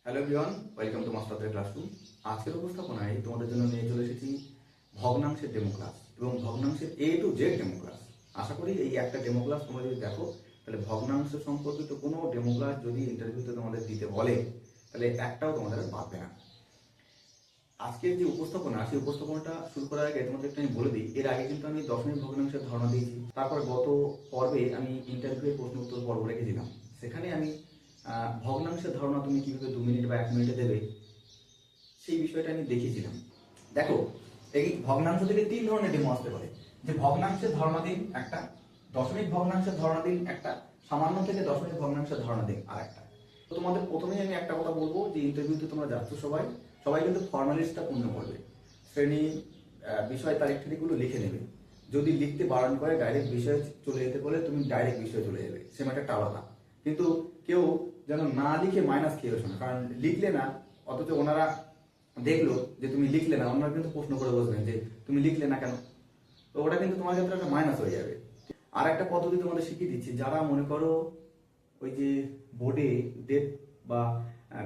Hello everyone, welcome to মাস্টারদের classroom. আজকের উপস্থাপনায় তোমাদের জন্য নিয়ে চলে এসেছি ভগ্নাংশের ডেমো ক্লাস এবং ভগ্নাংশের এ টু জেড ডেমো ক্লাস। আশা করি এই একটা ডেমো ক্লাস তোমরা যদি দেখো, তাহলে ভগ্নাংশ সম্পর্কিত কোনো ডেমো ক্লাস যদি ইন্টারভিউতে তোমাদের দিতে বলে, তাহলে একটাও তোমাদের বাদবে না। আজকের যে উপস্থাপনা, সেই উপস্থাপনাটা শুরু করার আগে তোমাদের একটু আমি বলে দিই, এর আগে কিন্তু আমি দশমিক ভগ্নাংশের ধারণা দিয়েছি। তারপর গত পর্বে আমি ইন্টারভিউয়ের প্রশ্ন উত্তর পর্ব রেখেছিলাম, সেখানে আমি ভগ্নাংশের ধারণা তুমি কিভাবে 2 মিনিট বা 1 মিনিটে দেবে সেই বিষয়টা আমি দেখিয়েছিলাম। দেখো, এই ভগ্নাংশ থেকে 3 ধরনের ডেমো আসতে পারে। যে ভগ্নাংশের ধারণা দিন একটা, দশমিক ভগ্নাংশের ধারণা দিন একটা, সামান্য থেকে দশমিক ভগ্নাংশের ধারণা দিন আর একটা। তো তোমাদের প্রথমেই আমি একটা কথা বলবো যে ইন্টারভিউতে তোমরা যাচ্ছ সবাই কিন্তু ফর্মালিটিটা পূর্ণ করবে। শ্রেণী, বিষয়, তারিখ টারিখগুলো লিখে নেবে। যদি লিখতে বারণ করে ডাইরেক্ট বিষয়ে চলে যেতে বলে, তুমি ডাইরেক্ট বিষয়ে চলে যাবে, সে ম্যাটারটা আলাদা। কিন্তু কেউ যেন না লিখে মাইনাস খেয়ে বসে না, কারণ লিখলে না, অথচ ওনারা দেখলো যে তুমি লিখলে না, ওনারা কিন্তু প্রশ্ন করে বসবেন যে তুমি লিখলে না কেন। তো ওটা কিন্তু তোমার ক্ষেত্রে একটা মাইনাস হয়ে যাবে। আর একটা পদ্ধতি তোমাদের শিখিয়ে দিচ্ছি, যারা মনে করো ওই যে বোর্ডে ডেট বা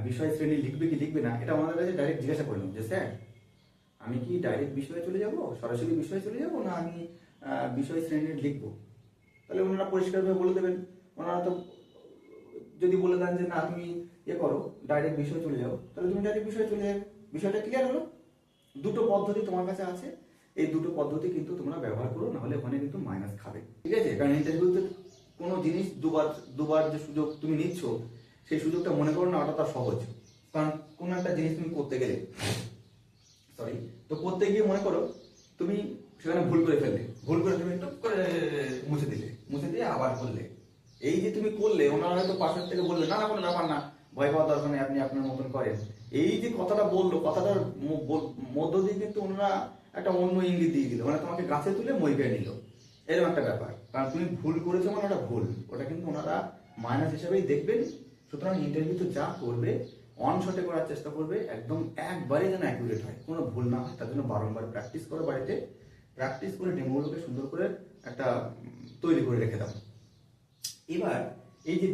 বিষয় শ্রেণী লিখবে কি লিখবে না, এটা আমাদের কাছে ডাইরেক্ট জিজ্ঞাসা করে নেব যে স্যার, আমি কি ডাইরেক্ট বিষয়ে চলে যাব, সরাসরি বিষয়ে চলে যাব, না আমি বিষয় শ্রেণীর লিখবো। তাহলে ওনারা পরিষ্কারভাবে বলে দেবেন। ওনারা তো যদি বলে দেন যে না তুমি করো, ডাইরেক্ট বিষয়ে চলে যাও, তাহলে তুমি ডাইরেক্ট বিষয়ে চলে যাবে। বিষয়টা ক্লিয়ার হলো। দুটো পদ্ধতি তোমার কাছে আছে, এই দুটো পদ্ধতি কিন্তু তোমরা ব্যবহার করো, না হলে ওখানে কিন্তু মাইনাস খাবে, ঠিক আছে? কারণ ইন্টারভিউতে কোনো জিনিস দুবার যে সুযোগ তুমি নিচ্ছ, সেই সুযোগটা মনে করো না ওটা তার সহজ। কারণ কোনো একটা জিনিস তুমি করতে গেলে, তো করতে গিয়ে মনে করো তুমি সেখানে ভুল করে ফেললে, ভুল করে তুমি টুক করে মুছে দিয়ে আবার করলে। এই যে তুমি করলে, ওনারা হয়তো পাশের থেকে বললে না না কোনো ব্যাপার না, ভয় পাওয়ার দরকার নেই, আপনি আপনার মতন করেন। এই যে কথাটা বললো, কথাটার মধ্য দিয়ে কিন্তু ওনারা একটা অন্য ইঙ্গিত দিয়ে দিল, মানে তোমাকে গাছে তুলে মই পেয়ে নিল, এরকম একটা ব্যাপার। কারণ তুমি ভুল করেছো মানে ওটা ভুল, ওটা কিন্তু ওনারা মাইনাস হিসাবেই দেখবেন। সুতরাং ইন্টারভিউতে যা করবে অন শটে করার চেষ্টা করবে, একদম একবারে যেন অ্যাকুরেট হয়, কোনো ভুল না হয়। তার জন্য বারংবার প্র্যাকটিস করো, বাড়িতে প্র্যাকটিস করে ডেমোগুলোকে সুন্দর করে একটা তৈরি করে রেখে দাও। এবার এই যে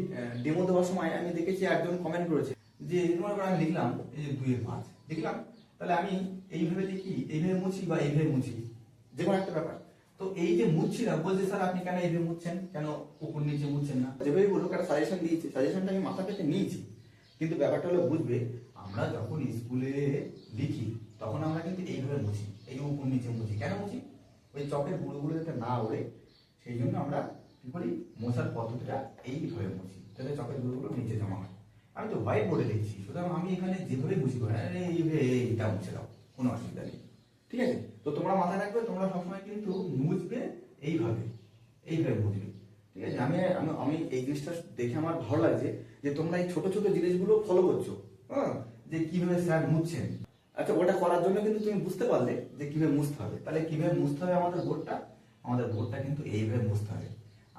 ডেমো দেওয়ার সময় আমি দেখেছি একজন কমেন্ট করেছে যে মনে করো আমি লিখলাম এই যে 2-5 লিখলাম, তাহলে আমি এইভাবে লিখি, এইভাবে মুছি বা এইভাবে মুছি, যে কোনো একটা ব্যাপার। তো এই যে মুছছিলাম, বলছে স্যার আপনি কেন এইভাবে মুছছেন, কেন উপর নিচে মুছছেন না? যেভাবে বলুক একটা সাজেশন দিয়েছি, সাজেশনটা আমি মাথা পেতে নিয়েছি। কিন্তু ব্যাপারটা হলো বুঝবে, আমরা যখন স্কুলে লিখি তখন আমরা কিন্তু এইভাবে মুছি, এই যে উপর নিচে মুছি। কেন মুছি? ওই চকের গুঁড়োগুলো যাতে না ওড়ে, সেই জন্য আমরা কি করি, মোছার পদ্ধতিটা এইভাবে মুছি, তাহলে চকের গুঁড়োগুলো নিচে জমা হয়। আমি তো হোয়াইট বোর্ডে লিখছি, সুতরাং আমি এখানে যেভাবে মুছি করে এইভাবে এইটা মুছে দাও, কোনো অসুবিধা নেই, ঠিক আছে? তো তোমরা মাথায় রাখবে, তোমরা সবসময় কিন্তু মুছবে এইভাবে মুছবে, ঠিক আছে? আমি এই জিনিসটা দেখে আমার ভালো লাগছে যে তোমরা এই ছোট ছোট জিনিসগুলো ফলো করছো, হ্যাঁ, যে কিভাবে স্যার মুছছেন। আচ্ছা, ওটা করার জন্য কিন্তু তুমি বুঝতে পারলে যে কিভাবে মুছতে হবে। তাহলে কিভাবে মুছতে হবে আমাদের বোর্ডটা কিন্তু এইভাবে মুছতে হবে।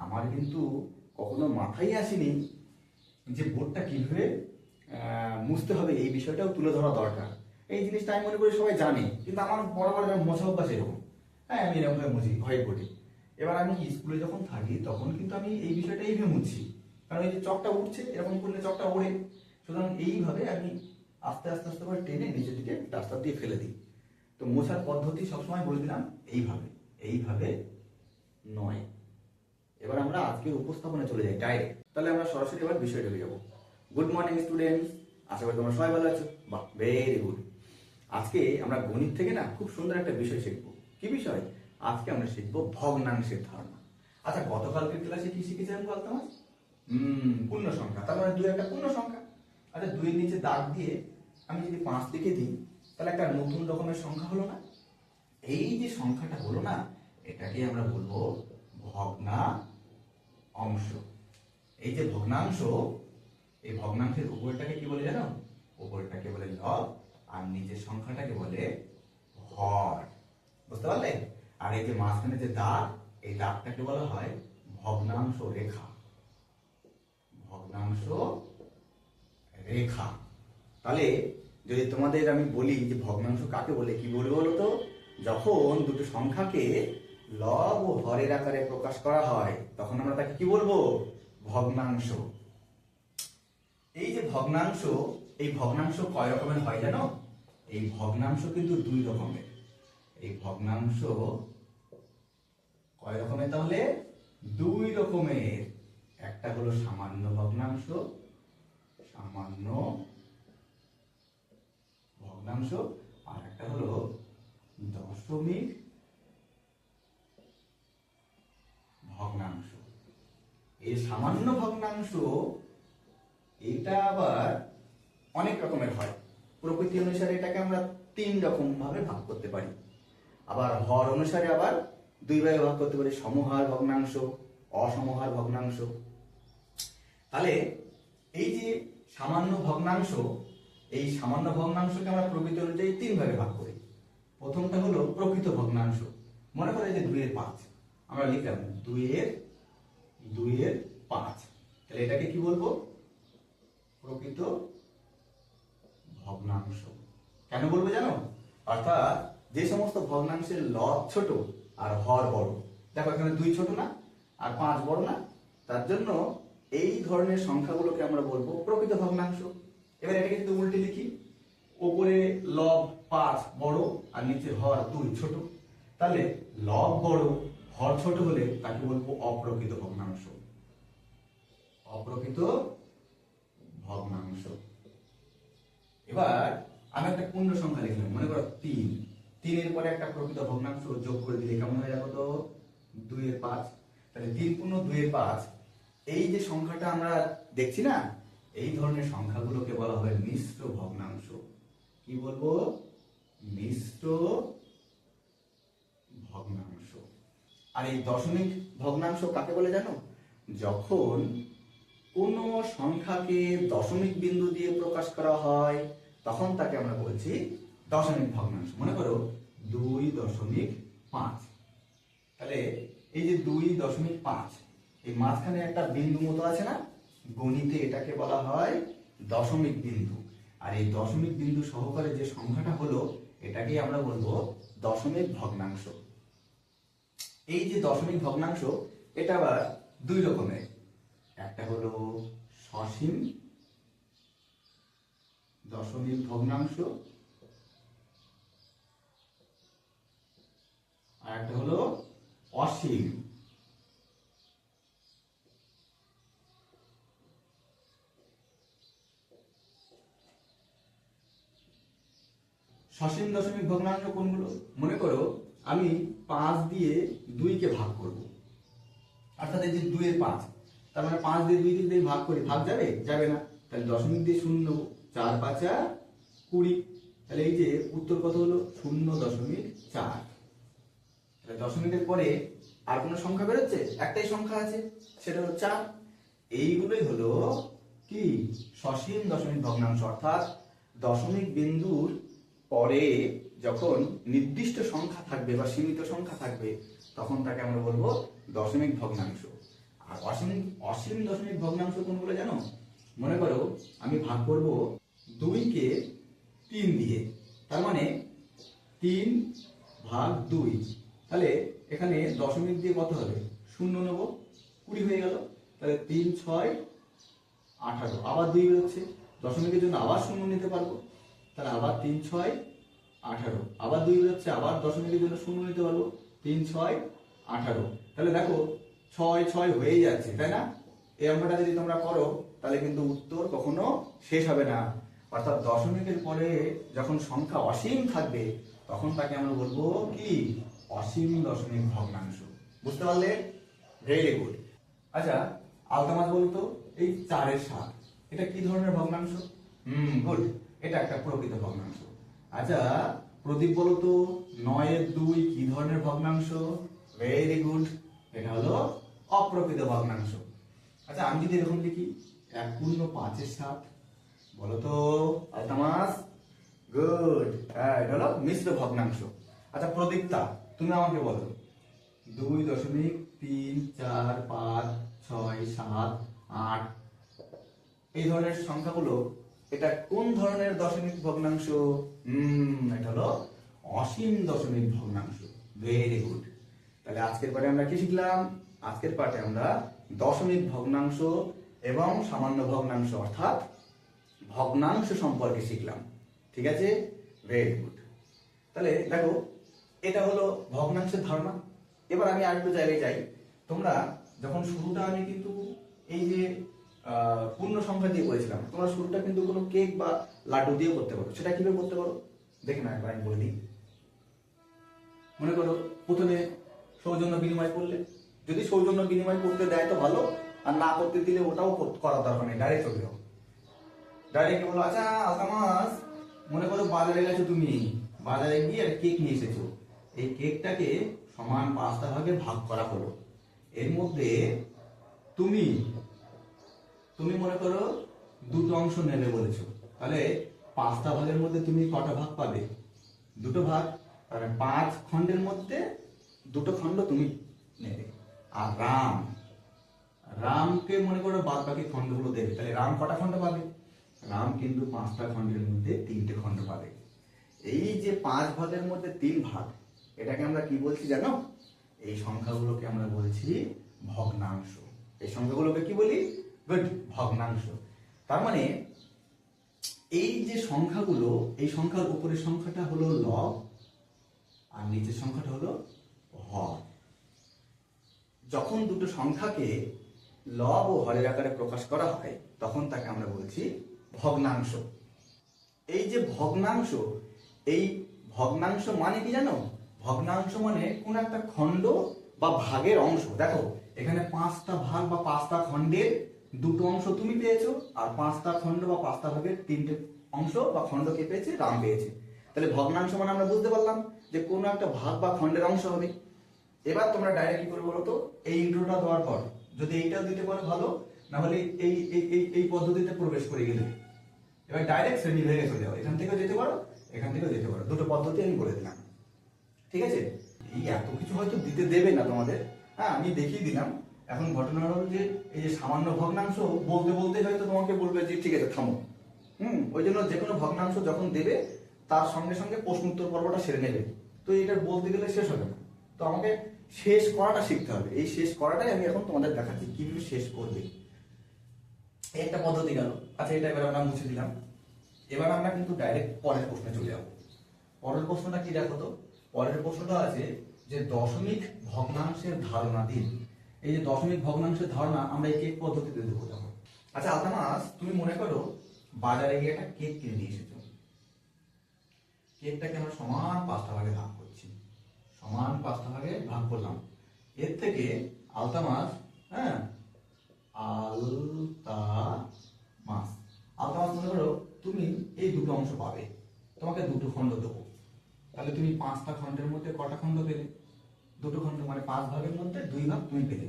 আমার কিন্তু কখনো মাথায় আসেনি যে বোর্ডটা কিভাবে মুছতে হবে, এই বিষয়টাও তুলে ধরা দরকার। এই জিনিসটা আমি মনে করি সবাই জানে, কিন্তু আমার বরাবর মোছা অভ্যাস এরকম। হ্যাঁ, আমি এরকম ভাবে মুছি হোয়াইট বোর্ডে। এবার আমি স্কুলে যখন থাকি তখন কিন্তু আমি এই বিষয়টা এইভাবে মুছছি, কারণ এই যে চকটা উঠছে, এরকম করলে চকটা ওড়ে। সুতরাং এইভাবে আমি আস্তে আস্তে আস্তে করে টেনে নিচের দিকে ডাস্টার দিয়ে ফেলে দিই। তো মোছার পদ্ধতি সবসময় বলে দিলাম এইভাবে নয়। এবার আমরা আজকের উপস্থাপনে চলে যাই ডাইরেক্ট। তাহলে আমরা সরাসরি এবার বিষয়টা পেয়ে যাবো। গুড মর্নিং স্টুডেন্টস, আশা করি তোমরা সবাই ভালো আছো। বাহ, ভেরি গুড। আজকে আমরা গণিত থেকে না খুব সুন্দর একটা বিষয় শিখবো। কি বিষয়? আজকে আমরা শিখবো ভগ্নাংশের ধারণা। আচ্ছা, গতকালকের ক্লাসে কি শিখেছিলাম বলতো? পূর্ণ সংখ্যা, তার মানে 2 একটা পূর্ণ সংখ্যা। আচ্ছা, 2-এর নিচে দাগ দিয়ে আমি যদি 5 লিখে দিই, তাহলে একটা নতুন রকমের সংখ্যা হলো না? এই যে সংখ্যাটা হলো না, এটাকে আমরা বলবো ভগ্নাংশ। এই যে ভগ্নাংশ, এই ভগ্নাংশের উপরটাকে কি বলে জানো? উপরটাকে বলে লব, আর নিচের সংখ্যাটাকে বলে হর। বুঝতে পারলে? আর এই যে মাঝখানে যে দাগ, এই দাগটাকে বলা হয় ভগ্নাংশ রেখা। তাহলে যদি তোমাদের আমি বলি যে ভগ্নাংশ কাকে বলে, কি বলবো বলো তো? যখন দুটো সংখ্যাকে লব ও হরের আকারে প্রকাশ করা হয়, তখন আমরা তাকে কি বলবো? ভগ্নাংশ। এই যে ভগ্নাংশ, এই ভগ্নাংশ কয় রকমের হয় জানো? এই ভগ্নাংশ কিন্তু দুই রকমের। এই ভগ্নাংশ কয় রকমের তাহলে? দুই রকমের। একটা হলো সামান্য ভগ্নাংশ, সামান্য ভগ্নাংশ, আর একটা হলো দশমিক ভগ্নাংশ। এই সামান্য ভগ্নাংশ এটা আবার অনেক রকমের হয়। প্রকৃতি অনুসারে এটাকে আমরা তিন রকম ভাবে ভাগ করতে পারি। আবার হর অনুসারে আবার দুই ভাগে ভাগ করতে পারি, সমহার ভগ্নাংশ, অসমহার ভগ্নাংশ। তাহলে এই যে সামান্য ভগ্নাংশ, এই সামান্য ভগ্নাংশকে আমরা প্রকৃতি অনুযায়ী তিন ভাগে ভাগ করি। প্রথমটা হলো প্রকৃত ভগ্নাংশ। মনে করো এই যে 2/5 আমরা লিখলাম 2/5। তাহলে এটাকে কি বলবো? প্রকৃত ভগ্নাংশ। কেন বলবো জানো? অর্থাৎ যে সমস্ত ভগ্নাংশের লব ছোট আর হর বড়, দেখো এখানে 2 ছোট না আর 5 বড় না, তার জন্য এই ধরনের সংখ্যাগুলোকে আমরা বলবো প্রকৃত ভগ্নাংশ। এবার এটাকে যদি উল্টে লিখি, উপরে লব 5 বড় আর নিচে হর 2 ছোট, তাহলে লব বড় হর ছোট হলে তাকে বলবো অপ্রকৃত ভগ্নাংশ। অপ্রকৃত ভগ্নাংশ। এবার আমি একটা পূর্ণ সংখ্যা লিখলাম, মনে করো 3। 3 এর পরে একটা প্রকৃত ভগ্নাংশ যোগ করে দিলে কেমন হয়ে যাবে? তো 2/5। তাহলে 3 পূর্ণ 2/5। এই যে সংখ্যাটা আমরা দেখছি না, এই ধরনের সংখ্যাগুলোকে বলা হয় মিশ্র ভগ্নাংশ। কি বলবো? মিশ্র ভগ্নাংশ। আর এই দশমিক ভগ্নাংশ কাকে বলে জানো? যখন কোন সংখ্যাকে দশমিক বিন্দু দিয়ে প্রকাশ করা হয় তখন তাকে আমরা বলছি দশমিক ভগ্নাংশ। মনে করো 2.5। তাহলে এই যে 2.5, এই মাঝখানে একটা বিন্দু মতো আছে না, গণিতে এটাকে বলা হয় দশমিক বিন্দু। আর এই দশমিক বিন্দু সহকারে যে সংখ্যাটা হলো এটাকেই আমরা বলবো দশমিক ভগ্নাংশ। এই যে দশমিক ভগ্নাংশ এটা আবার দুই রকমের। একটা হলো সসীম দশমিক ভগ্নাংশ, আর একটা হলো অসীম। সসীম দশমিক ভগ্নাংশ কোনগুলো? মনে করো আমি 5 দিয়ে 2 কে ভাগ করব, অর্থাৎ এই যে 2/5, তার মানে 5 দিয়ে 2 দিয়ে ভাগ করি, ভাগ যাবে? যাবে না। তাহলে দশমিক দিয়ে 0, 4 5 20। তাহলে এই যে উত্তর কত হলো? 0.4। তাহলে দশমিকের পরে আর কোনো সংখ্যা বেরোচ্ছে? একটাই সংখ্যা আছে, সেটা হলো 4। এইগুলোই হলো কি? সসীম দশমিক ভগ্নাংশ। অর্থাৎ দশমিক বিন্দুর পরে যখন নির্দিষ্ট সংখ্যা থাকবে বা সীমিত সংখ্যা থাকবে তখন তাকে আমরা বলবো দশমিক ভগ্নাংশ। আর অসীম দশমিক ভগ্নাংশ কোনগুলো জানো? মনে করো আমি ভাগ করব 2 কে 3 দিয়ে, তার মানে 3/2। তাহলে এখানে দশমিক দিয়ে কত হবে? 0 নেব, 20 হয়ে গেল। তাহলে 3 6 18, আবার 2 বেরোচ্ছে, দশমিকের জন্য আবার 0 নিতে পারবো। তাহলে আবার 3 6 18, আবার 2 বেরোচ্ছে, আবার দশমিকের জন্য 0 নিতে পারবো। 3 6 18। তাহলে দেখো 6 6 হয়ে যাচ্ছে, তাই না? এই অঙ্কটা যদি তোমরা করো তাহলে কিন্তু উত্তর কখনো শেষ হবে না। অর্থাৎ দশমিকের পরে যখন সংখ্যা অসীম থাকবে তখন তাকে আমরা বলবো কি? অসীম দশমিক ভগ্নাংশ। বুঝতে পারলে? Very good. আচ্ছা আলতা মাছ বলতো এই 4/7 এটা কি ধরনের ভগ্নাংশ? গুড, এটা একটা প্রকৃত ভগ্নাংশ। আচ্ছা প্রদীপ বলতো 9/2 কি ধরনের ভগ্নাংশ? ভেরি গুড, এটা হলো অপ্রকৃত ভগ্নাংশ। আচ্ছা আমি যদি এরকম লিখি 1/5/7, বলতো আলতা মাছ? গুড, হ্যাঁ এটা হলো মিশ্র ভগ্নাংশ। আচ্ছা প্রদীপ্তা তুমি আমাকে বলো 2.3 4 5 6 7 8 এই ধরনের সংখ্যাগুলো এটা কোন ধরনের দশমিক ভগ্নাংশ? এটা হলো অসীম দশমিক ভগ্নাংশ। Very good. তাহলে আজকের পাঠে আমরা কি শিখলাম? আজকের পাঠে আমরা দশমিক ভগ্নাংশ এবং সামান্য ভগ্নাংশ অর্থাৎ ভগ্নাংশ সম্পর্কে শিখলাম। ঠিক আছে, ভেরি গুড। তাহলে দেখো, এটা হলো ভগ্নাংশের ধারণা। এবার আমি আরেকটু জায়গায় যাই। তোমরা যখন শুরুটা আমি কিন্তু এই যে পূর্ণ সংখ্যা দিয়ে করেছিলাম, তোমরা শুরুটা কিন্তু কোনো কেক বা লাড্ডু দিয়ে করতে পারো। সেটা কিভাবে করতে পারো দেখে না, একবার আমি বলে দিই। মনে করো প্রথমে সৌজন্য বিনিময় করলে, যদি সৌজন্য বিনিময় করতে দেয় তো ভালো, আর না করতে দিলে ওটাও করার দরকার নেই, ডাইরেক্ট চলে যাও। ডাইরেক্ট বলো, আচ্ছা আলতামাস, মনে করো বাজারে গেছো, তুমি বাজারে গিয়ে একটা কেক নিয়ে এসেছো। এই কেকটাকে সমান 5টা ভাগে ভাগ করা হলো। এর মধ্যে তুমি তুমি মনে করো 2টো অংশ নেবে বলেছো, তাহলে 5টা ভাগের মধ্যে তুমি কটা ভাগ পাবে? 2টো ভাগ। তাহলে 5 খণ্ডের মধ্যে 2টো খণ্ড তুমি নেবে। আর রামকে মনে করো বাদ বাকি খণ্ডগুলো দেবে, তাহলে রাম কটা খণ্ড পাবে? রাম কিন্তু 5টা খণ্ডের মধ্যে 3টে খণ্ড পাবে। এই যে 5 ভাগের মধ্যে 3 ভাগ, এটাকে আমরা কি বলছি জানো? এই সংখ্যাগুলোকে আমরা বলছি ভগ্নাংশ। এই সংখ্যাগুলোকে কি বলি? গুড, ভগ্নাংশ। তার মানে এই যে সংখ্যাগুলো, এই সংখ্যার উপরের সংখ্যাটা হলো লব আর নিচের সংখ্যাটা হলো হর। যখন দুটো সংখ্যাকে লব ও হরের আকারে প্রকাশ করা হয় তখন তাকে আমরা বলছি ভগ্নাংশ। এই যে ভগ্নাংশ, এই ভগ্নাংশ মানে কি জানো? ভগ্নাংশ মানে কোন একটা খণ্ড বা ভাগের অংশ। দেখো এখানে 5টা ভাগ বা 5টা খণ্ডের 2টো অংশ তুমি পেয়েছো, আর 5টা খণ্ড বা 5টা ভাগের 3টে অংশ বা খণ্ড কে পেয়েছে? রাম পেয়েছে। তাহলে ভগ্নাংশ মানে আমরা বুঝতে পারলাম যে কোনো একটা ভাগ বা খণ্ডের অংশ হবে। এবার তোমরা ডাইরেক্ট কি করে বলো তো? এই ইন্ট্রোটা দেওয়ার পর যদি এইটাও দিতে পারো ভালো, না হলে এই এই এই এই পদ্ধতিতে প্রবেশ করে গেলে এবার ডাইরেক্ট শ্রেণী ভেঙে চলে যাও। এখান থেকেও যেতে পারো, এখান থেকেও যেতে পারো। দুটো পদ্ধতি আমি বলে দিলাম। ঠিক আছে, এই এত কিছু হয়তো দিতে দেবে না তোমাদের, হ্যাঁ আমি দেখিয়ে দিলাম। এখন ঘটনা হলো যে এই যে সামান্য ভগ্নাংশ বলতে বলতে হয়তো তোমাকে বলবে যে ঠিক আছে থামো। ওই জন্য যে কোনো ভগ্নাংশ যখন দেবে তার সঙ্গে সঙ্গে প্রশ্ন উত্তর পর্বটা সেরে নেবে। তো এটা বলতে গেলে শেষ হবে না, তো আমাকে শেষ করাটা শিখতে হবে। এই শেষ করাটাই আমি এখন তোমাদের দেখাচ্ছি কিভাবে শেষ করবে। একটা পদ্ধতি গেল। আচ্ছা এটা এবার আমরা মুছে দিলাম। এবার আমরা কিন্তু ডাইরেক্ট পরের প্রশ্নে চলে যাবো। পরের প্রশ্নটা কি দেখো তো? পরের প্রশ্নটা আছে যে দশমিক ভগ্নাংশের ধারণা দিন। এই যে দশমিক ভগ্নাংশের ধারণা আমরা এই কেক পদ্ধতিতে দেবো। দেখো আচ্ছা আলতামাস, তুমি মনে করো বাজারে গিয়ে একটা কেক কিনে নিয়ে এসেছো। কেকটাকে আমরা সমান 5টা ভাগে ভাগ করছি, সমান 5টা ভাগে ভাগ করলাম। এর থেকে আলতামাস, হ্যাঁ আলতামাস মনে করো তুমি এই 2টো অংশ পাবে, তোমাকে 2টো খণ্ড দেবো। তাহলে তুমি 5টা খণ্ডের মধ্যে কটা খণ্ড পেলে? 2টো খণ্ড, মানে 5 ভাগের মধ্যে 2 ভাগ তুমি পেলে।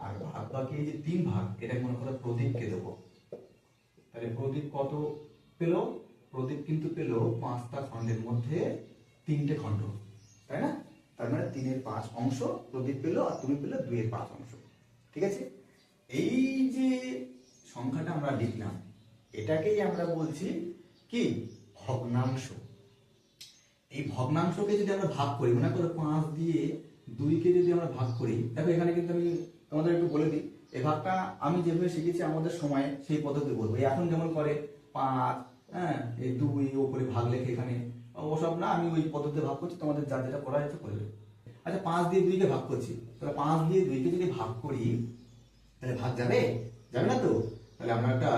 আর ভাগ বাকি এই যে 3 ভাগ, এটা মনে করো প্রদীপকে দেবো। তাহলে প্রদীপ কত পেল? প্রদীপ কিন্তু পেল 5টা খণ্ডের মধ্যে 3টে খণ্ড, তাই না? তার মানে 3-এর 5 অংশ প্রদীপ পেল, আর তুমি পেলে 2-এর 5 অংশ। ঠিক আছে, এই যে সংখ্যাটা আমরা লিখলাম এটাকেই আমরা বলছি কি? ভগ্নাংশ। এই ভগ্নাংশকে যদি আমরা ভাগ করি, মনে করো 5 দিয়ে 2কে যদি আমরা ভাগ করি, দেখো এখানে কিন্তু আমি তোমাদের একটু বলে দিই, এই ভাগটা আমি যেভাবে শিখেছি আমাদের সময় সেই পদ্ধতি বলবো। এখন যেমন করে 5, হ্যাঁ এই 2 উপরে ভাগ লেখে, এখানে ওসব না, আমি ওই পদ্ধতিতে ভাগ করছি, তোমাদের যা যেটা করা হয়েছে করবে। আচ্ছা 5 দিয়ে 2কে ভাগ করছি, তাহলে 5 দিয়ে 2কে যদি ভাগ করি তাহলে ভাগ যাবে? যাবে না তো। তাহলে আমরা একটা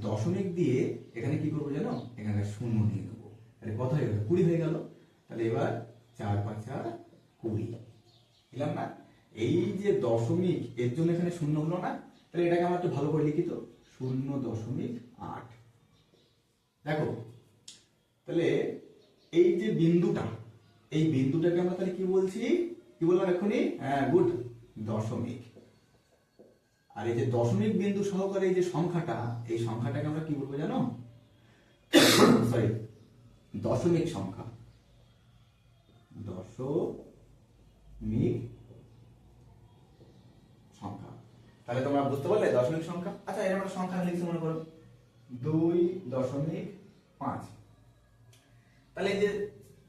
দশমিক দিয়ে এখানে কি করবো জানো? এখানে 0 দিয়ে দেবো। তাহলে কত হয়ে গেল? 20 হয়ে গেল। তাহলে এবার 4 5 20 দিলাম না? এই যে দশমিক, এর জন্য এখানে 0 হলো না? তাহলে এটাকে আমরা একটু ভালো করে লিখি তো, 0.8। দেখো তাহলে এই যে বিন্দুটা, এই বিন্দুটাকে আমরা তাহলে কি বলছি? কি বললাম এক্ষুনি? হ্যাঁ গুড, দশমিক। আর এই যে দশমিক বিন্দু সহকারে এই যে সংখ্যাটা, এই সংখ্যাটাকে আমরা কি বলবো জানো? সরি, দশমিক সংখ্যা। দশমিক সংখ্যা। তাহলে তোমরা বুঝতে পারলে দশমিক সংখ্যা। আচ্ছা এর একটা সংখ্যা লিখছি, মনে করো 2.5। তাহলে এই যে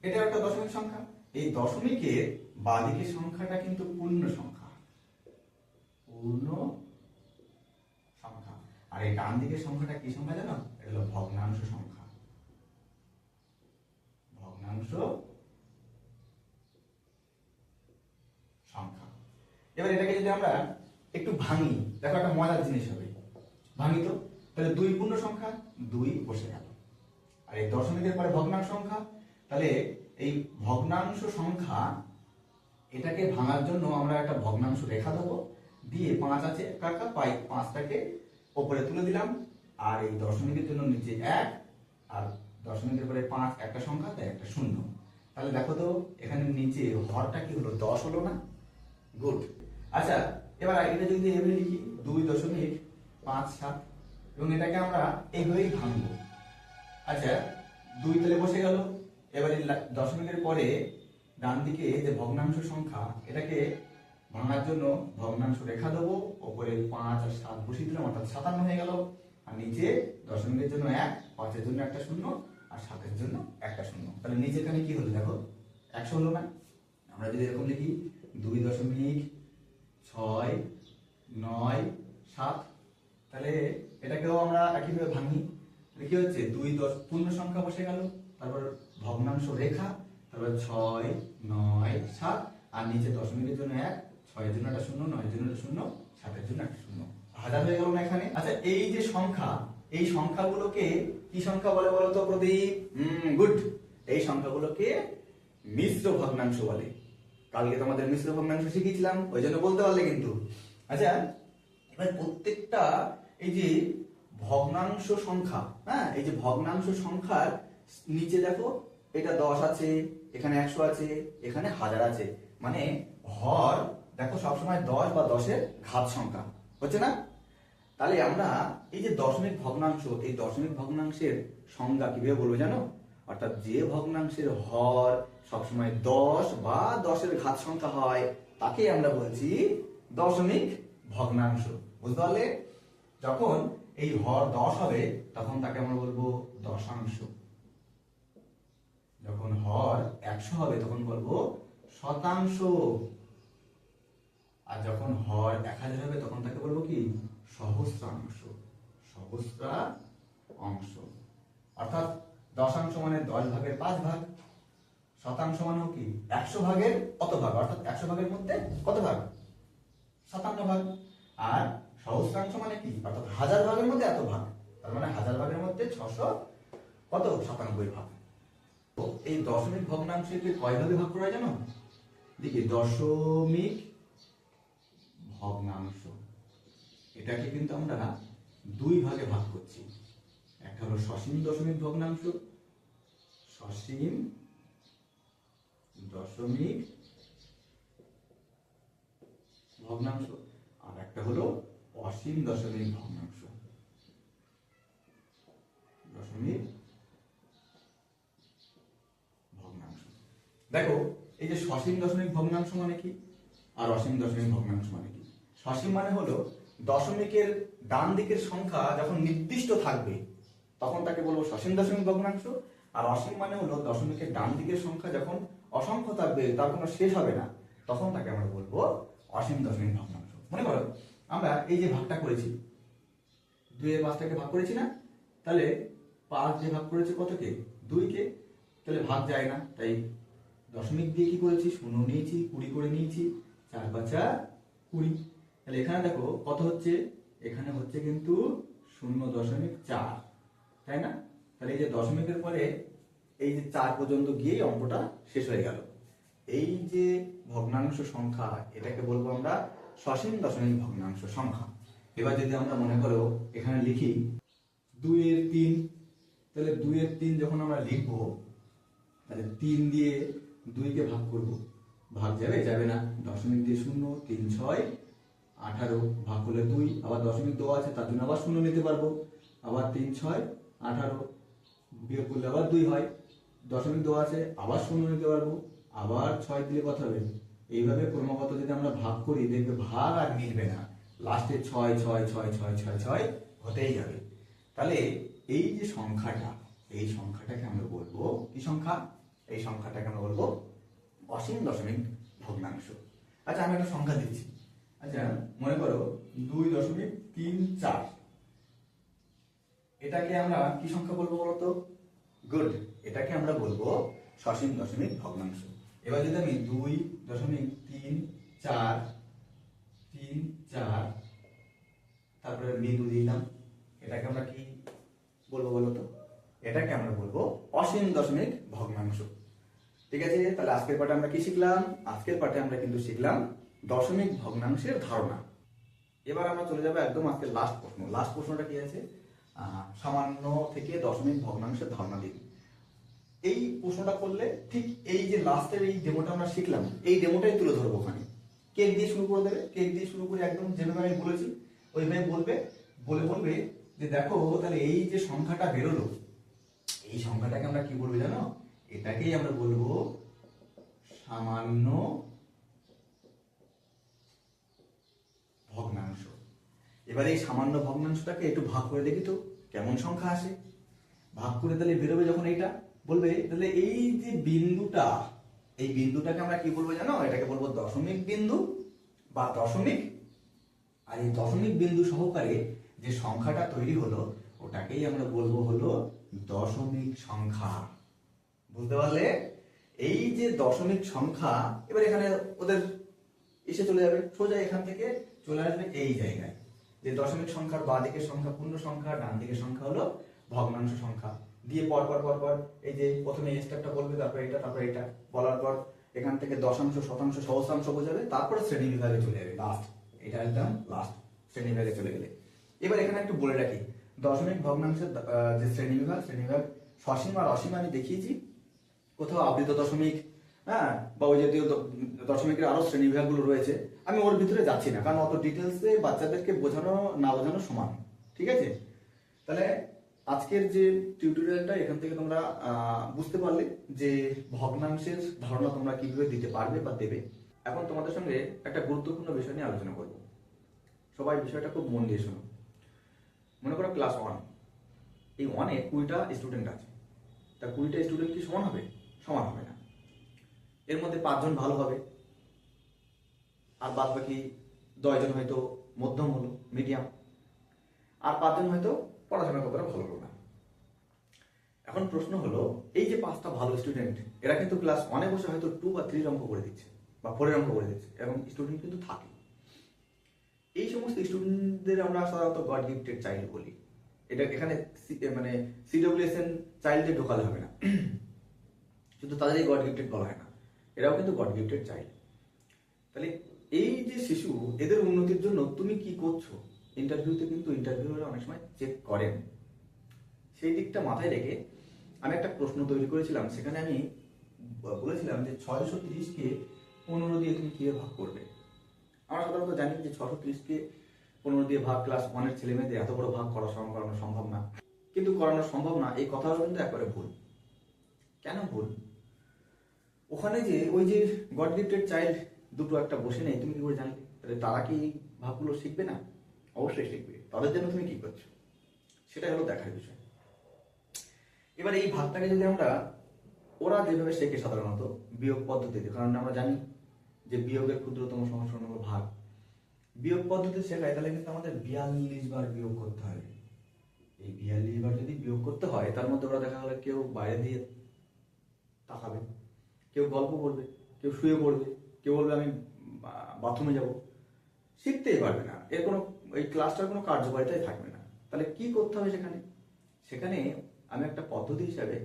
এটা একটা দশমিক সংখ্যা। এই দশমিকের বাঁদিকের সংখ্যাটা কিন্তু পূর্ণ সংখ্যা, পূর্ণ সংখ্যা। আর এই ডান দিকের সংখ্যাটা কি সংখ্যা জানো? এটা হলো ভগ্নাংশ সংখ্যা। ভগ্নাংশ সংখ্যা। এবার এটাকে যদি আমরা একটু ভাঙি, দেখো একটা মজার জিনিস হবে। ভাঙি তো, তাহলে 2 পূর্ণ সংখ্যা, 2 বসে গেল। আর এই দশমিকের পরে ভগ্নাংশ সংখ্যা, তাহলে এই ভগ্নাংশ সংখ্যা এটাকে ভাঙার জন্য আমরা একটা ভগ্নাংশ রেখা দেবো, দিয়ে 5 আছে কাকা পাই 5টাকে উপরে তুলে দিলাম, আর এই দশমিকের জন্য নিচে 1, আর দশমিকের পরে 5 একটা সংখ্যা, তাই একটা শূন্য। তাহলে দেখো তো এখানে নিচে হরটা কি হলো? 10 হলো না? গুড। আচ্ছা, এবার এটা যদি এভাবে লিখি 2.57 এবং এটাকে আমরা এইভাবেই ভাঙবো। আচ্ছা, 2 তাহলে বসে গেল। এবারে দশমিকের পরে ডান দিকে যে ভগ্নাংশ সংখ্যা, এটাকে ভাঙার জন্য ভগ্নাংশ রেখা দেবো, ওপরে 5 আর 7 বসিয়ে দিলাম, অর্থাৎ 57 হয়ে গেল। আর নিচে দশমিকের জন্য 1, 5 এর জন্য একটা শূন্য, আর 7 এর জন্য একটা শূন্য। তাহলে নিচে এখানে কি হলো দেখো? 100 হলো না? আমরা যদি এরকম লিখি 2.697, তাহলে এটাকেও আমরা একইভাবে ভাঙি। কি হচ্ছে? 2 পূর্ণ সংখ্যা বসে গেল, তারপর ভগ্নাংশ রেখা, তারপর 6, 9, 7, আর নিচে দশমিকের জন্য 1, 6 এর জন্য একটা শূন্য, 9 এর জন্য একটা শূন্য, 7 এর জন্য একটা শূন্য। হাজার হয়ে গেল না এখানে? আচ্ছা, এই যে সংখ্যা, এই সংখ্যাগুলোকে কি সংখ্যা বলে বলো তো প্রদীপ? গুড। এই সংখ্যাগুলোকে মিশ্র ভগ্নাংশ বলে। কালকে তোমাদের মিশ্র ভগ্নাংশ শিখিয়েছিলাম, ওই জন্য বলতে পারলে কিন্তু। আচ্ছা, এবার প্রত্যেকটা এই যে ভগ্নাংশ সংখ্যা, হ্যাঁ, এই যে ভগ্নাংশ সংখ্যার নিচে দেখো, এটা 10 আছে, এখানে 100 আছে, এখানে 1000 আছে, মানে হর দেখো সবসময় 10 বা 10-এর ঘাত সংখ্যা হচ্ছে না? তাহলে আমরা এই যে দশমিক ভগ্নাংশ, এই দশমিক ভগ্নাংশের সংজ্ঞা কিভাবে বলবো জানো? অর্থাৎ যে ভগ্নাংশের হর সবসময় 10 বা 10-এর ঘাত সংখ্যা হয়, তাকে আমরা বলছি দশমিক ভগ্নাংশ। বুঝতে পারলে? যখন এই হর 10 হবে, তখন তাকে আমরা বলবো দশাংশ। যখন হর 100 হবে, তখন বলবো শতাংশ। আর যখন হর 1000 হবে, তখন তাকে বলবো কি? সহস্রাংশ। সহস্রাংশ। অর্থাৎ দশাংশ মানে 10 ভাগের 5 ভাগ, শতাংশ মানে কি? 100 ভাগের কত ভাগ, অর্থাৎ 100 ভাগের মধ্যে কত ভাগ? 57 ভাগ। আর সহস্রাংশ মানে কি? অর্থাৎ 1000 ভাগের মধ্যে এত ভাগ, তার মানে 1000 ভাগের মধ্যে 600 কত? 97 ভাগ। তো এই দশমিক ভগ্নাংশকে কয় ভাগে ভাগ করা হয় জানো? দেখি, দশমিক ভগ্নাংশ এটাকে কিন্তু আমরা 2 ভাগে ভাগ করছি। একটা হলো সসীম দশমিক ভগ্নাংশ, সসীম দশমিক ভগ্নাংশ, আর একটা হলো অসীম দশমিক ভগ্নাংশ। দশমিক ভগ্নাংশ। দেখো, এই যে সসীম দশমিক ভগ্নাংশ মানে কি, আর অসীম দশমিক ভগ্নাংশ মানে কি? সসীম মানে হলো দশমিকের ডান দিকের সংখ্যা যখন নির্দিষ্ট থাকবে, তখন তাকে বলবো সসীম দশমিক ভগ্নাংশ। আর অসীম মানে হলো দশমিকের ডান দিকের সংখ্যা যখন অসংখ্য থাকবে, তার কোনো শেষ হবে না, তখন তাকে আমরা বলবো অসীম দশমিক ভগ্নাংশ। মনে করো আমরা এই যে ভাগটা করেছি, 2 এর 5টাকে ভাগ করেছি না? তাহলে 5 যে ভাগ করেছে কতকে? 2-কে। তাহলে ভাগ যায় না, তাই দশমিক দিয়ে কি করেছি? শূন্য নিয়েছি, 20 করে নিয়েছি, 4 5 20। তাহলে এখানে দেখো কত হচ্ছে? এখানে হচ্ছে কিন্তু 0.4, তাই না? তাহলে এই যে দশমিকের পরে এই যে 4 পর্যন্ত গিয়ে অঙ্কটা শেষ হয়ে গেল। এই যে ভগ্নাংশ সংখ্যা, এটাকে বলবো আমরা সসীম দশমিক ভগ্নাংশ সংখ্যা। এবার যদি আমরা মনে করো এখানে লিখি 2 এর 3, তাহলে 2 এর 3 যখন আমরা লিখবো, তাহলে 3 দিয়ে 2-কে ভাগ করব, ভাগ যাবে? যাবে না। দশমিক দিয়ে 0, 3 6 18, ভাগ করলে 2, আবার দশমিক দেওয়া আছে তার জন্য আবার 0 নিতে পারবো, আবার 3 6 18, বিয়োগ করলে আবার 2 হয়, দশমিক দেওয়া আছে আবার 0 নিতে পারবো, আবার 6 দিলে কত হবে? এইভাবে ক্রমাগত যদি আমরা ভাগ করি, দেখবে ভাগ আর মিলবে না, লাস্টে 6 6 6 6 6 6 হতেই যাবে। তাহলে এই যে সংখ্যাটা, এই সংখ্যাটাকে আমরা বলবো কি সংখ্যা? এই সংখ্যাটাকে আমরা বলবো অসীম দশমিক ভগ্নাংশ। আচ্ছা, আমি একটা সংখ্যা দিচ্ছি। আচ্ছা, মনে করো 2.34, এটাকে আমরা কি সংখ্যা বলবো বলতো? গুড, এটাকে আমরা বলবো সসীম দশমিক ভগ্নাংশ। এবার যদি আমি 2.34 তারপরে বিন্দু দিলাম, এটাকে আমরা কি বলবো বলতো? এটাকে আমরা বলবো অসীম দশমিক ভগ্নাংশ। ঠিক আছে, তাহলে আজকের পাঠে আমরা কি শিখলাম? আজকের পাঠে আমরা কিন্তু শিখলাম দশমিক ভগ্নাংশের ধারণা। এবার আমরা চলে যাবো একদম আজকের লাস্ট প্রশ্ন। লাস্ট প্রশ্নটা কি আছে? সামান্য থেকে দশমিক ভগ্নাংশের ধারণা দিন। এই প্রশ্নটা করলে ঠিক এই যে লাস্টের এই ডেমোটা আমরা শিখলাম, এই ডেমোটাই তুলে ধরবো ওখানে। কেক দিয়ে শুরু করে দেবে, কেক দিয়ে শুরু করে একদম যেভাবে আমি বলেছি ওইভাবে বলবে যে দেখো তাহলে এই যে সংখ্যাটা বেরোলো, এই সংখ্যাটাকে আমরা কি বলবো জানো? এটাকেই আমরা বলবো সামান্য ভগ্নাংশ। এবার এই সামান্য ভগ্নাংশটাকে একটু ভাগ করে দেখি তো কেমন সংখ্যা আসে। ভাগ করে তাহলে বেরোবে যখন এইটা, বলবে তাহলে এই যে বিন্দুটা, এই বিন্দুটাকে আমরা কি বলবো জানো? এটাকে বলবো দশমিক বিন্দু বা দশমিক। আর এই দশমিক বিন্দু সহকারে যে সংখ্যাটা তৈরি হলো ওটাকেই আমরা বলবো হলো দশমিক সংখ্যা। বুঝতে পারলে? এই যে দশমিক সংখ্যা, এবার এখানে ওদের এসে চলে যাবে, সোজা এখান থেকে চলে আসবে এই জায়গায় যে দশমিক সংখ্যার বাঁ দিকের সংখ্যা পূর্ণ সংখ্যা, ডান দিকের সংখ্যা হলো ভগ্নাংশ সংখ্যা। দিয়ে পর এই যে প্রথমে এই স্টেপটা বলবে, তারপর এটা, তারপর এটা বলার পর এখান থেকে দশাংশ, শতাংশ, সহস্রাংশ বোঝাবে, তারপরে শ্রেণী বিভাগে চলে যাবে লাস্ট। এটা একদম লাস্ট শ্রেণী বিভাগে চলে গেলে। এবার এখানে একটু বলে রাখি, দশমিক ভগ্নাংশের যে শ্রেণী বিভাগ সসীম আর অসীম আমি দেখিয়েছি। কোথাও আবৃত দশমিক, হ্যাঁ, বা ওই জাতীয় দশমিকের আরো শ্রেণী বিভাগগুলো রয়েছে, আমি ওর ভিতরে যাচ্ছি না, কারণ অত ডিটেলসে বাচ্চাদেরকে বোঝানো না বোঝানো সমান। ঠিক আছে, তাহলে আজকের যে টিউটোরিয়ালটা এখান থেকে তোমরা বুঝতে পারলে যে ভগ্নাংশের ধারণা তোমরা কিভাবে দিতে পারবে বা দেবে। এখন তোমাদের সঙ্গে একটা গুরুত্বপূর্ণ বিষয় নিয়ে আলোচনা করব। সবাই বিষয়টা খুব মন দিয়ে শোনো। মনে করো ক্লাস 1, এই 1-এ 20টা স্টুডেন্ট আছে। তা 20টা স্টুডেন্ট কি সমান হবে? সমান হবে না। এর মধ্যে 5 জন ভালো হবে, আর বাদ বাকি 10 জন হয়তো মধ্যম হলো, মিডিয়াম, আর 5 জন হয়তো পড়াশোনা করতে ভালো করবে না। এখন প্রশ্ন হলো, এই যে 5টা ভালো স্টুডেন্ট, এরা কিন্তু ক্লাস 1-এ বসে হয়তো 2 বা 3 অঙ্ক করে দিচ্ছে বা 4 অঙ্ক করে দিচ্ছে, এবং স্টুডেন্ট কিন্তু থাকে। এই সমস্ত স্টুডেন্টদের আমরা সাধারণত গড গিফটেড চাইল্ড বলি। এটা এখানে মানে সিডব্লিউএসএন চাইল্ডে ঢোকালে হবে না, শুধু তাদেরই গড গিফটেড বলা হয় না, এরাও কিন্তু গড গিফটেড চাইল্ড। তাহলে এই যে শিশু, এদের উন্নতির জন্য তুমি কি করছো? ইন্টারভিউতে কিন্তু ইন্টারভিউরা অনেক সময় চেক করেন। সেই দিকটা মাথায় রেখে আমি একটা প্রশ্ন তৈরি করেছিলাম। সেখানে আমি বলেছিলাম যে 630কে 15 দিয়ে তুমি কিভাবে ভাগ করবে। আমরা সাধারণত জানি যে 630কে 15 দিয়ে ভাগ ক্লাস 1-এর ছেলে মেয়েদের এত বড় ভাগ করানো সম্ভব না। কিন্তু করানো সম্ভব না এই কথাটা কিন্তু একবারে ভুল। কেন ভুল? ওখানে যে ওই যে গড গিফটেড চাইল্ড দুটো একটা বসে নেই, তুমি কি করে জানলে? তাহলে তারা কি ভাগগুলো শিখবে না? অবশ্যই শিখবে। তাদের জন্য তুমি কি করছো সেটা হলো দেখার বিষয়। এবার এই ভাগটাকে যদি আমরা, ওরা যেভাবে শেখে সাধারণত বিয়োগ পদ্ধতিতে, কারণ আমরা জানি যে বিয়োগের ক্ষুদ্রতম সমস্যা হলো ভাগ, বিয়োগ পদ্ধতি শেখায়, তাহলে কিন্তু আমাদের 42 বার বিয়োগ করতে হয়। এই 42 বার যদি বিয়োগ করতে হয়, তার মধ্যে ওরা দেখা গেলো কেউ বাইরে দিয়ে তাকাবে, কেউ গল্প করবে, কেউ শুয়ে পড়বে, কেউ বলবে আমি বাথরুমে যাব, শিখতেই পারবে না। এর কোনো এই ক্লাসটার কোনো কার্যকারিতাই থাকবে না। তাহলে কি করতে হবে সেখানে আমি একটা পদ্ধতি হিসাবে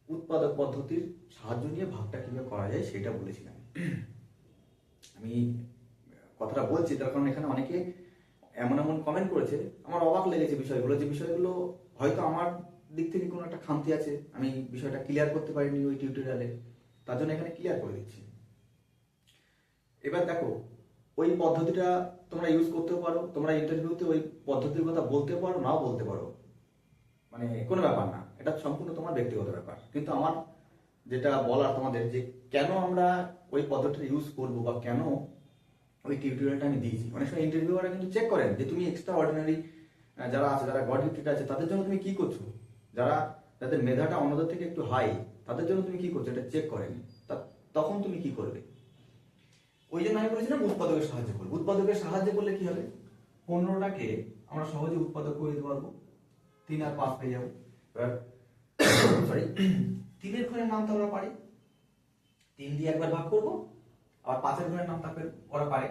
উৎপাদক পদ্ধতির সাহায্য নিয়ে ভাগটা কিভাবে করা যায় সেটা বলেছিলাম। আমি কথাটা বলছি তার কারণ এখানে অনেকে এমন কমেন্ট করেছে, আমার অবাক লেগেছে বিষয়গুলো, যে বিষয়গুলো হয়তো আমার দিক থেকে কোনো একটা খামতি আছে, আমি বিষয়টা ক্লিয়ার করতে পারিনি ওই টিউটোরিয়ালে, তার জন্য এখানে ক্লিয়ার করে দিচ্ছি। এবার দেখো, ওই পদ্ধতিটা তোমরা ইউজ করতেও পারো, তোমরা ইন্টারভিউতে ওই পদ্ধতির কথা বলতেও পারো, নাও বলতে পারো, মানে কোনো ব্যাপার না, এটা সম্পূর্ণ তোমার ব্যক্তিগত ব্যাপার। কিন্তু আমার যেটা বলার তোমাদের, যে কেন আমরা ওই পদ্ধতিটা ইউজ করবো বা কেন ওই টিউটোরিয়ালটা আমি দিয়েছি। অনেক সময় ইন্টারভিউয়াররা কিন্তু চেক করেন যে তুমি এক্সট্রা অর্ডিনারি যারা আছে, যারা গড গিফটেড আছে, তাদের জন্য তুমি কি করছো, যাদের মেধাটা অন্যদের থেকে একটু হাই, তাদের জন্য তুমি কি করছো এটা চেক করেন। তখন তুমি কি করবে? ওই জন্য আমি বলেছিলাম উৎপাদকের সাহায্য করবো। উৎপাদকের সাহায্য করলে কি হবে? 15টাকে আমরা সহজে উৎপাদক করে দিতে পারবো। 3 আর 5 পেয়ে যাবো। এবার সরি 3-এর ঘরের নাম তো আমরা পারি, 3 দিয়ে একবার ভাগ করব, আর 5-এর ঘরের নাম তাকে ওরা পারে,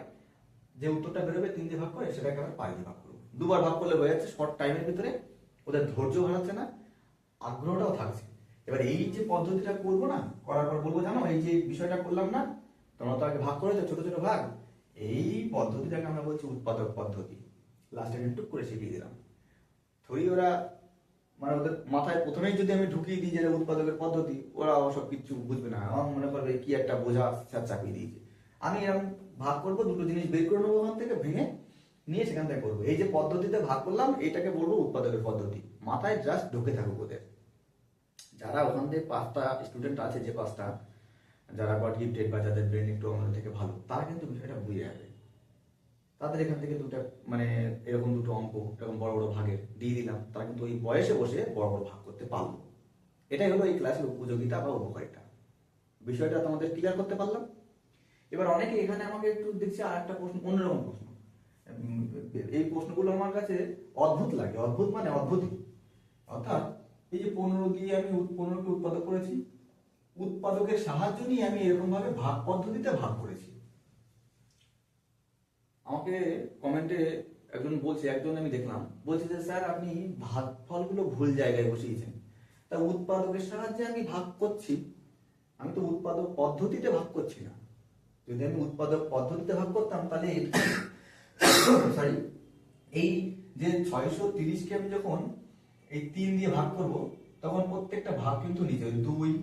যে উত্তরটা বেরোবে 3 দিয়ে ভাগ করে সেটাকে আবার 5 দিয়ে ভাগ করবো। দুবার ভাগ করলে হয়ে যাচ্ছে, শর্ট টাইমের ভিতরে ওদের ধৈর্য হারাচ্ছে না, আগ্রহটাও থাকছে। এবার এই যে পদ্ধতিটা করবো না, করার পর বলবো জানো এই যে বিষয়টা করলাম না, তোমরা তো আগে ভাগ করেছো ছোট ছোট ভাগ, এই পদ্ধতিটাকে আমরা বলছি উৎপাদক পদ্ধতি। লাস্টে একটু করে শিখিয়ে দিলাম। থরি ওরা মানে ওদের মাথায় প্রথমেই যদি আমি ঢুকিয়ে দিই যে উৎপাদকের পদ্ধতি, ওরা সব কিছু বুঝবে না, আমার মনে করবে কি একটা বোঝা চাপিয়ে দিয়েছে। আমি এরকম ভাগ করবো, দুটো জিনিস বের করে নেবো ওখান থেকে, ভেঙে নিয়ে সেখান থেকে করবো। এই যে পদ্ধতিতে ভাগ করলাম এটাকে বলবো উৎপাদকের পদ্ধতি। মাথায় জাস্ট ঢুকে থাকুক ওদের। যারা ওখান থেকে 5টা স্টুডেন্ট আছে, যে 5টা যারা গড গিফটেড বা যাদের ব্রেন একটু আমাদের থেকে ভালো, তারা কিন্তু বিষয়টা বুঝে যাবে। তাদের এখান থেকে দুটো মানে এরকম দুটো অঙ্ক এরকম বড় বড় ভাগের দিয়ে দিলাম, তারা কিন্তু ওই বয়সে বসে বড় বড় ভাগ করতে পারলো। এটাই হলো এই ক্লাসের উপযোগিতা বা উপকারিতা। বিষয়টা তোমাদের ক্লিয়ার করতে পারলাম। এবার অনেকে এখানে আমাকে একটু দেখছি আর একটা প্রশ্ন, অন্যরকম প্রশ্ন। এই প্রশ্নগুলো আমার কাছে অদ্ভুত লাগে, অদ্ভুত মানে অদ্ভুতই। অর্থাৎ এই যে 15 দিয়ে আমি 15কে উৎপাদক করেছি, উৎপাদকের সাহায্য নিয়ে আমি এরকম ভাবে ভাগ পদ্ধতিতে ভাগ করেছি। আমাকে কমেন্টে একজন বলছে, একজন আমি দেখলাম বলছে যে স্যার আপনি ভাগফলগুলো ভুল জায়গায় বসিয়েছেন। তা উৎপাদকের সাহায্যে আমি ভাগ করছি, আমি তো উৎপাদক পদ্ধতিতে ভাগ করছি না। যদি আমি উৎপাদক পদ্ধতিতে ভাগ করতাম তাহলে সরি এই যে 630কে আমি যখন এই 3 দিয়ে ভাগ করব, তখন প্রত্যেকটা ভাগ কিন্তু নিচে 2 1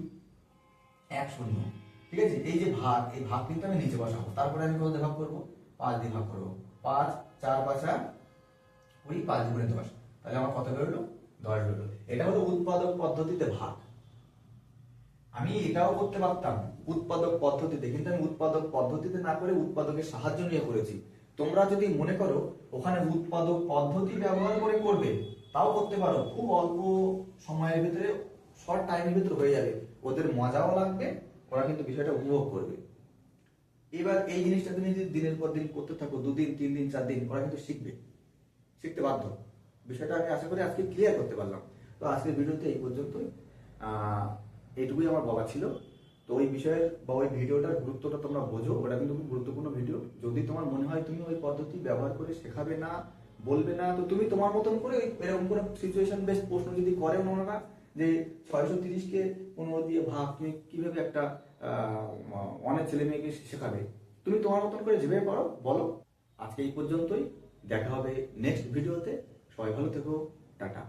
0, ঠিক আছে। এই যে ভাগ, এই ভাগ কিন্তু আমি নিচে বসাবো, তারপরে আমি কত দিয়ে ভাগ করবো, 5 দিয়ে ভাগ করবো। 5 4 5 20, 5 দুগুণে 10, তাহলে আমার কত বেরোলো, 10 বেরোলো। এটা হলো উৎপাদক পদ্ধতিতে ভাগ। আমি এটাও করতে পারতাম উৎপাদক পদ্ধতিতে, কিন্তু আমি উৎপাদক পদ্ধতিতে না করে উৎপাদকের সাহায্য নিয়ে করেছি। তোমরা যদি মনে করো ওখানে উৎপাদক পদ্ধতি ব্যবহার করে করবে, তাও করতে পারো, খুব অল্প সময়ের ভিতরে, শর্ট টাইমের ভিতরে হয়ে যাবে, ওদের মজাও লাগবে, ওরা কিন্তু বিষয়টা উপভোগ করবে। এবার এই জিনিসটা তুমি যদি দিনের পর দিন করতে থাকো, 2 দিন 3 দিন 4 দিন, ওরা কিন্তু শিখবে, শিখতে বাধ্য। বিষয়টা আমি আশা করি আজকে ক্লিয়ার করতে পারলাম। তো আজকের ভিডিওতে এই পর্যন্তই, এইটুকুই আমার বলা ছিল। তো ওই বিষয়ের বা ওই ভিডিওটার গুরুত্বটা তোমরা বোঝো, ওটা কিন্তু খুব গুরুত্বপূর্ণ ভিডিও। যদি তোমার মনে হয় তুমি ওই পদ্ধতি ব্যবহার করে শেখাবে না, বলবে না, তো তুমি তোমার মতন করে এরকম করে সিচুয়েশন বেসড প্রশ্ন যদি করে ওনারা যে 630কে 15 দিয়ে ভাগ তুমি কিভাবে একটা অনেক ছেলে মেয়েকে শেখাবে, তুমি তোমার মতন করে যেভাবে পারো বলো। আজকে এই পর্যন্তই, দেখা হবে নেক্সট ভিডিওতে। সবাই ভালো থেকো, টাটা।